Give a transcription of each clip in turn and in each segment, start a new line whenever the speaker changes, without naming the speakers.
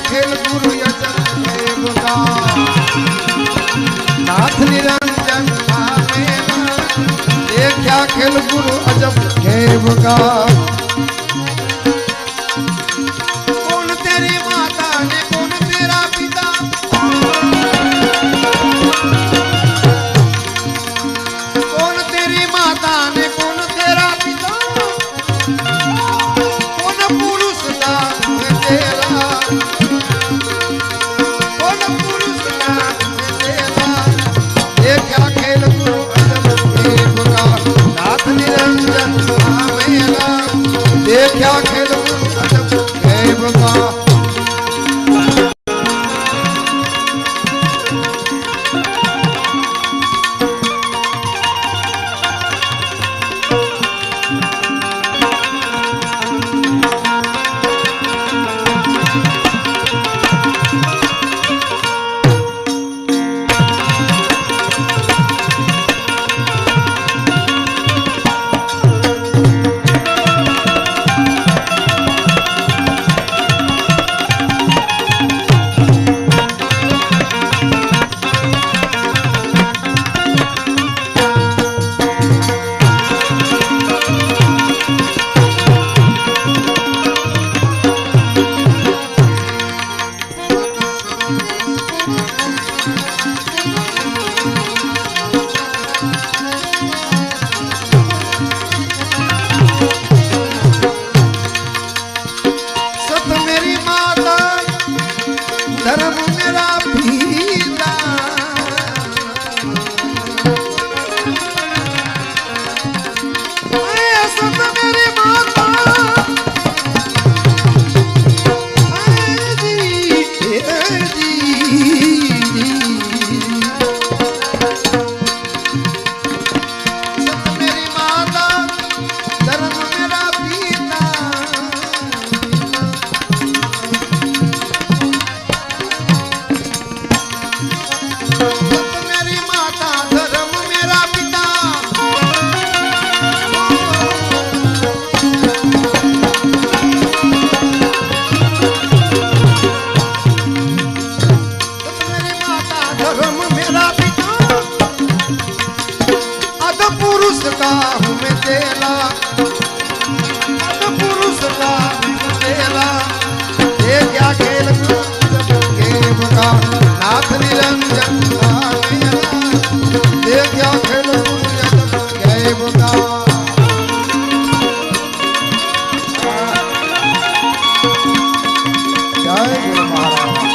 खेल गुरु अजब देव का नाथ निरंजन मेला देखा खेल गुरु अजब देव का कौन तेरी माता ने कौन तेरा पिता कौन तेरी माता ने कौन तेरा पिता कौन पुरुष का तेरा कौन पुरुष का तेरा देखा खेल गुरु अजब देव का नाथ निरंजन मेला देखा खेल गुरु अजब देव का धर्म मेरा पीता सत मेरी माता सत मेरी माता धर्म मेरा पीता मेरी माता धर्म मेरा पिता मेरी माता धर्म मेरा पिता अध पुरुष का हूँ मैं तेरा अध पुरुष का हूँ तेरा ये क्या खेल देव का नाथ निरंजन देखा खेल गुरु अजब देव का जय गुरु महाराज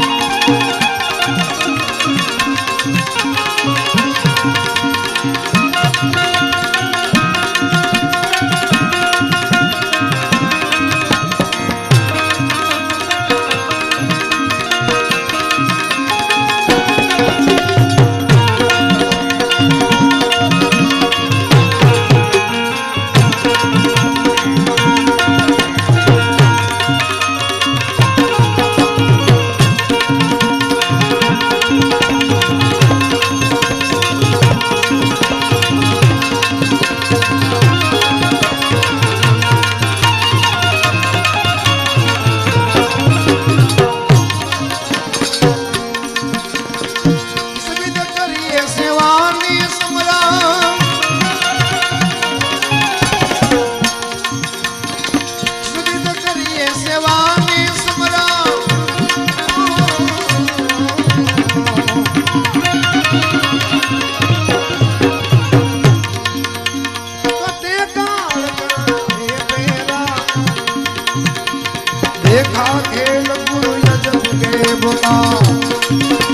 देखा खेल गुरु अजब देव का